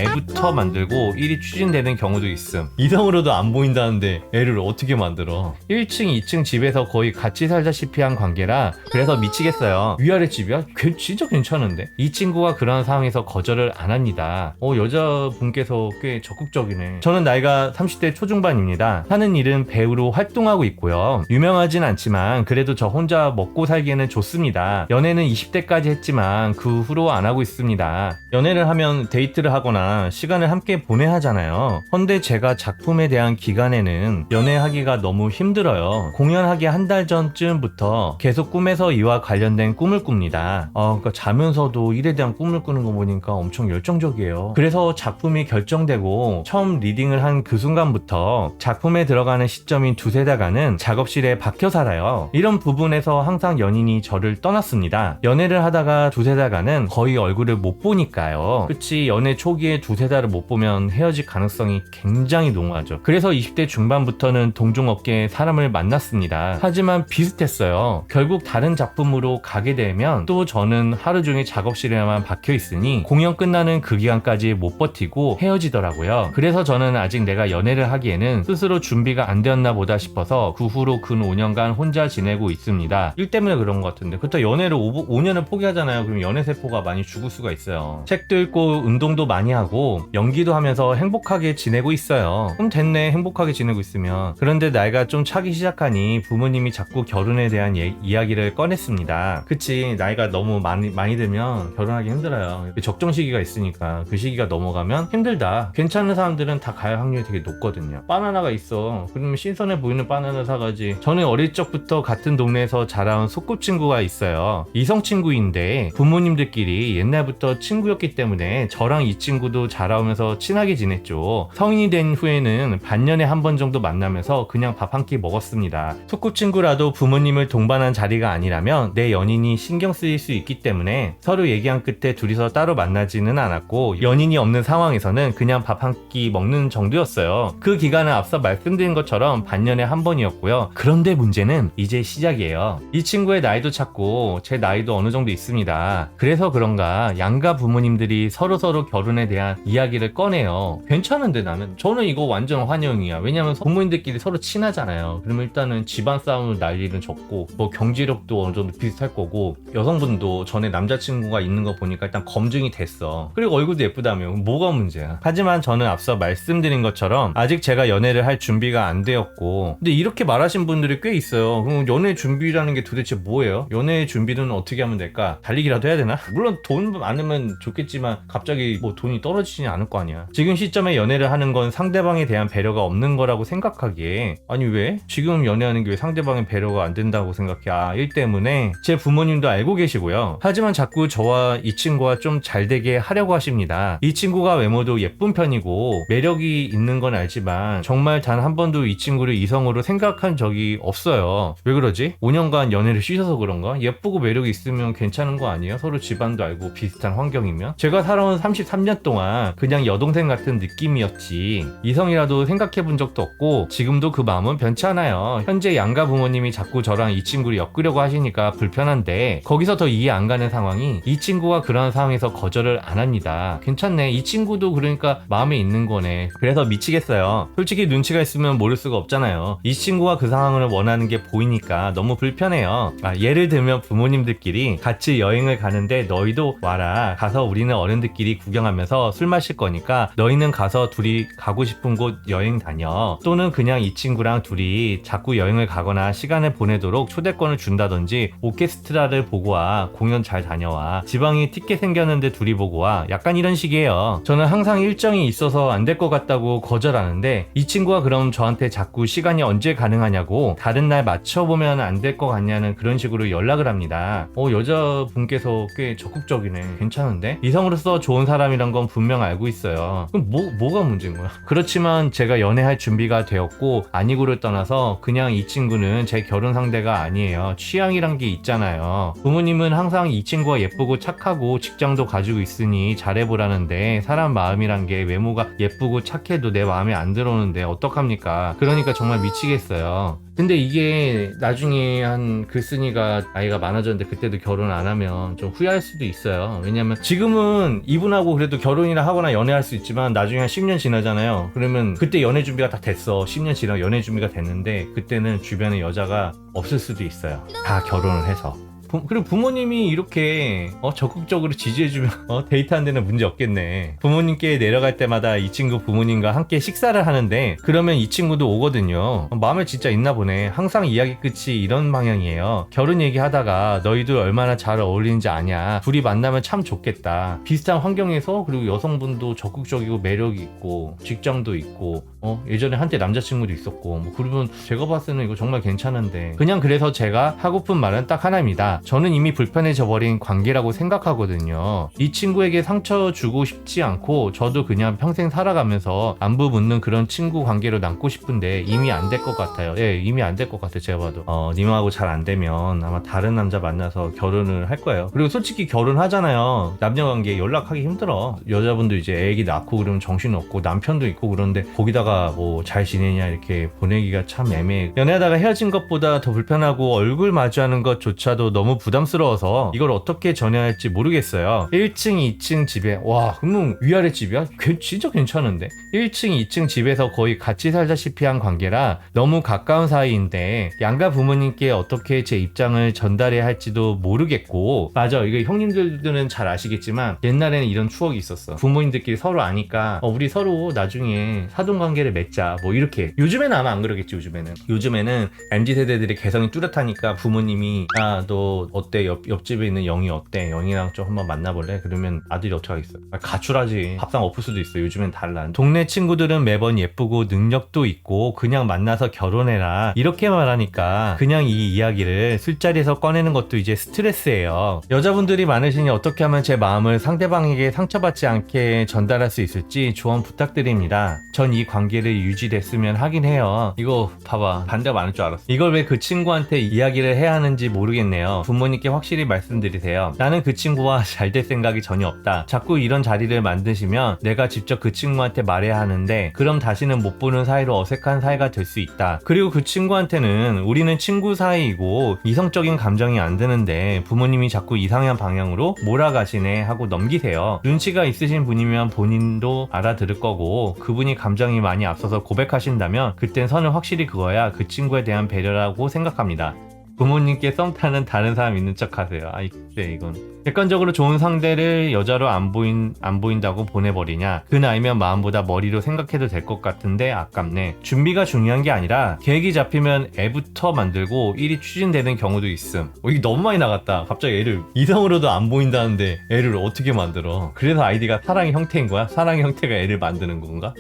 애부터 만들고 일이 추진되는 경우도 있음. 이성으로도 안 보인다는데 애를 어떻게 만들어? 1층, 2층 집에서 거의 같이 살다시피 한 관계라 그래서 미치겠어요. 위아래 집이야? 진짜 괜찮은데? 이 친구가 그런 상황에서 거절을 안 합니다. 여자분께서 꽤 적극적이네. 저는 나이가 30대 초중반입니다. 하는 일은 배우로 활동하고 있고요. 유명하진 않지만 그래도 저 혼자 먹고 살기에는 좋습니다. 연애는 20대까지 했지만 그 후로 안 하고 있습니다. 연애를 하면 데이트를 하거나 시간을 함께 보내야 하잖아요. 헌데 제가 작품에 대한 기간에는 연애하기가 너무 힘들어요. 공연하기 한 달 전쯤부터 계속 꿈에서 이와 관련된 꿈을 꿉니다. 그러니까 자면서도 일에 대한 꿈을 꾸는 거 보니까 엄청 열정적이에요. 그래서 작품이 결정되고 처음 리딩을 한 그 순간부터 작품에 들어가는 시점인 두세 달간은 작업실에 박혀 살아요. 이런 부분에서 항상 연인이 저를 떠났습니다. 연애를 하다가 두세 달간은 거의 얼굴을 못 보니까요. 그치, 연애 초기에 두세 달을 못 보면 헤어질 가능성이 굉장히 농후하죠. 그래서 20대 중반부터는 동종업계에 사람을 만났습니다. 하지만 비슷했어요. 결국 다른 작품으로 가게 되면 또 저는 하루 종일 작업실에만 박혀 있으니 공연 끝나는 그 기간까지 못 버티고 헤어지더라고요. 그래서 저는 아직 내가 연애를 하기에는 스스로 준비가 안 되었나 보다 싶어서 그 후로 근 5년간 혼자 지내고 있습니다. 일 때문에 그런 것 같은데, 그렇다고 연애를 5년을 포기하잖아요. 그럼 연애세포가 많이 죽을 수가 있어요. 책도 읽고 운동도 많이 하고 연기도 하면서 행복하게 지내고 있어요. 그럼 됐네, 행복하게 지내고 있으면. 그런데 나이가 좀 차기 시작하니 부모님이 자꾸 결혼에 대한 이야기를 꺼냈습니다. 그치, 나이가 너무 많이 들면 결혼하기 힘들어요. 적정 시기가 있으니까 그 시기가 넘어가면 힘들다. 괜찮은 사람들은 다 갈 확률이 되게 높거든요. 바나나가 있어, 그러면 신선해 보이는 바나나 사가지. 저는 어릴 적부터 같은 동네에서 자라온 소꿉친구가 있어요. 이성 친구인데 부모님들끼리 옛날부터 친구였기 때문에 저랑 이 친구도 자라오면서 친하게 지냈죠. 성인이 된 후에는 반년에 한 번 정도 만나면서 그냥 밥 한 끼 먹었습니다. 소꿉친구라도 부모님을 동반한 자리가 아니라면 내 연인이 신경 쓰일 수 있기 때문에 서로 얘기한 끝에 둘이서 따로 만나지는 않았고, 연인이 없는 상황에서는 그냥 밥 한 끼 먹는 정도였어요. 그 기간은 앞서 말씀드린 것처럼 반년에 한 번이었고요. 그런데 문제는 이제 시작이에요. 이 친구의 나이도 찾고 제 나이도 어느 정도 있습니다. 그래서 그런가 양가 부모님들이 서로서로 결혼에 대한 이야기를 꺼내요. 괜찮은데 저는 이거 완전 환영이야. 왜냐면 부모님들끼리 서로 친하잖아요. 그러면 일단은 집안 싸움을 날 일은 적고, 뭐 경제력도 어느 정도 비슷할 거고, 여성분도 전에 남자친구가 있는 거 보니까 일단 검증이 됐어. 그리고 얼굴도 예쁘다며. 뭐가 문제야. 하지만 저는 앞서 말씀드린 것처럼 아직 제가 연애를 할 준비가 안 되었고, 근데 이렇게 말하신 분들이 꽤 있어요. 그럼 연애 준비라는 게 도대체 뭐예요? 연애 준비는 어떻게 하면 될까? 달리기라도 해야 되나? 물론 돈 많으면 좋겠지만 갑자기 뭐 돈이 떨어지지 않을 거 아니야. 지금 시점에 연애를 하는 건 상대방에 대한 배려가 없는 거라고 생각하기에, 아니 왜? 지금 연애하는 게 왜 상대방의 배려가 안 된다고 생각해? 일 때문에. 제 부모님도 알고 계시고요. 하지만 자꾸 저와 이 친구와 좀 잘 되게 하려고 하십니다. 이 친구가 외모도 예쁜 편이고 매력이 있는 건 알지만 정말 단 한 번도 이 친구를 이성으로 생각한 적이 없어요. 왜 그러지? 5년간 연애를 쉬셔서 그런가? 예쁘고 매력이 있으면 괜찮은 거 아니에요? 서로 집안도 알고 비슷한 환경이면? 제가 살아온 33년 동안 그냥 여동생 같은 느낌이었지 이성이라도 생각해 본 적도 없고, 지금도 그 마음은 변치 않아요. 현재 양가 부모님이 자꾸 저랑 이 친구를 엮으려고 하시니까 불편한데, 거기서 더 이해 안 가는 상황이 이 친구가 그런 상황에서 거절을 안 합니다. 괜찮네, 이 친구도 그러니까 마음에 있는 거네. 그래서 미치겠어요. 솔직히 눈치가 있으면 모를 수가 없잖아요. 이 친구가 그 상황을 원하는 게 보이니까 너무 불편해요. 예를 들면 부모님들끼리 같이 여행을 가는데 너희도 와라. 가서 우리는 어른들끼리 구경하면서 술 마실 거니까 너희는 가서 둘이 가고 싶은 곳 여행 다녀. 또는 그냥 이 친구랑 둘이 자꾸 여행을 가거나 시간을 보내도록 초대권을 준다든지, 오케스트라를 보고 와, 공연 잘 다녀와, 지방에 티켓 생겼는데 둘이 보고 와, 약간 이런 식이에요. 저는 항상 일정이 있어서 안 될 것 같다고 거절하는데, 이 친구가 그럼 저한테 자꾸 시간이 언제 가능하냐고, 다른 날 맞춰보면 안 될 것 같냐는 그런 식으로 연락을 합니다. 여자분께서 꽤 적극적이네. 괜찮은데? 이성으로서 좋은 사람이란 건 분명 알고 있어요. 그럼 뭐가 문제인 거야? 그렇지만 제가 연애할 준비가 되었고 아니고를 떠나서 그냥 이 친구는 제 결혼 상대가 아니에요. 취향이란 게 있잖아요. 부모님은 항상 이 친구가 예쁘고 착하고 직장도 가지고 있으니 잘해보라는데, 사람 마음이란 게 외모가 예쁘고 착해도 내 마음에 안 들어오는데 어떡합니까? 그러니까 정말 미치겠어요. 근데 이게 나중에 한 글쓴이가 나이가 많아졌는데 그때도 결혼 안 하면 좀 후회할 수도 있어요. 왜냐면 지금은 이분하고 그래도 결혼이 연인이랑 하거나 연애할 수 있지만 나중에 한 10년 지나잖아요. 그러면 그때 연애 준비가 다 됐어. 10년 지나 연애 준비가 됐는데 그때는 주변에 여자가 없을 수도 있어요. 다 결혼을 해서. 그리고 부모님이 이렇게 적극적으로 지지해주면 데이트하는 데는 문제 없겠네. 부모님께 내려갈 때마다 이 친구 부모님과 함께 식사를 하는데 그러면 이 친구도 오거든요. 마음에 진짜 있나 보네. 항상 이야기 끝이 이런 방향이에요. 결혼 얘기하다가 너희들 얼마나 잘 어울리는지 아냐. 둘이 만나면 참 좋겠다. 비슷한 환경에서 그리고 여성분도 적극적이고 매력이 있고 직장도 있고 예전에 한때 남자친구도 있었고 그러면 제가 봤을 때는 이거 정말 괜찮은데 그냥 그래서 제가 하고픈 말은 딱 하나입니다. 저는 이미 불편해져 버린 관계라고 생각하거든요. 이 친구에게 상처 주고 싶지 않고 저도 그냥 평생 살아가면서 안부 묻는 그런 친구 관계로 남고 싶은데 이미 안 될 것 같아요. 예, 이미 안 될 것 같아요. 제가 봐도 님하고 잘 안 되면 아마 다른 남자 만나서 결혼을 할 거예요. 그리고 솔직히 결혼하잖아요. 남녀관계 연락하기 힘들어. 여자분도 이제 애기 낳고 그러면 정신없고 남편도 있고 그런데 거기다가 뭐 잘 지내냐 이렇게 보내기가 참 애매해. 연애하다가 헤어진 것보다 더 불편하고 얼굴 마주하는 것조차도 너무 부담스러워서 이걸 어떻게 전해야 할지 모르겠어요. 1층, 2층 집에 그러면 위아래 집이야? 진짜 괜찮은데? 1층, 2층 집에서 거의 같이 살다시피 한 관계라 너무 가까운 사이인데 양가 부모님께 어떻게 제 입장을 전달해야 할지도 모르겠고 맞아 이거 형님들은 잘 아시겠지만 옛날에는 이런 추억이 있었어. 부모님들끼리 서로 아니까 우리 서로 나중에 사돈관계를 맺자 뭐 이렇게. 요즘에는 아마 안 그러겠지. 요즘에는 MZ세대들이 개성이 뚜렷하니까 부모님이 너 어때? 옆집에 있는 영희 어때? 영희랑 좀 한번 만나볼래? 그러면 아들이 어떻게 하겠어? 가출하지. 밥상 엎을 수도 있어. 요즘엔 달라. 동네 친구들은 매번 예쁘고 능력도 있고 그냥 만나서 결혼해라 이렇게 말하니까 그냥 이 이야기를 술자리에서 꺼내는 것도 이제 스트레스예요. 여자분들이 많으시니 어떻게 하면 제 마음을 상대방에게 상처받지 않게 전달할 수 있을지 조언 부탁드립니다. 전 이 관계를 유지됐으면 하긴 해요. 이거 봐봐. 반대가 많을 줄 알았어. 이걸 왜 그 친구한테 이야기를 해야 하는지 모르겠네요. 부모님께 확실히 말씀드리세요. 나는 그 친구와 잘 될 생각이 전혀 없다. 자꾸 이런 자리를 만드시면 내가 직접 그 친구한테 말해야 하는데 그럼 다시는 못 보는 사이로 어색한 사이가 될 수 있다. 그리고 그 친구한테는 우리는 친구 사이이고 이성적인 감정이 안 드는데 부모님이 자꾸 이상한 방향으로 몰아가시네 하고 넘기세요. 눈치가 있으신 분이면 본인도 알아들을 거고 그분이 감정이 많이 앞서서 고백하신다면 그땐 선을 확실히 그어야 그 친구에 대한 배려라고 생각합니다. 부모님께 썸 타는 다른 사람 있는 척 하세요. 글쎄 이건 객관적으로 좋은 상대를 여자로 안 보인다고 보내버리냐. 그 나이면 마음보다 머리로 생각해도 될 것 같은데 아깝네. 준비가 중요한 게 아니라 계획이 잡히면 애부터 만들고 일이 추진되는 경우도 있음. 이게 너무 많이 나갔다. 갑자기 애를 이성으로도 안 보인다는데 애를 어떻게 만들어. 그래서 아이디가 사랑의 형태인 거야? 사랑의 형태가 애를 만드는 건가?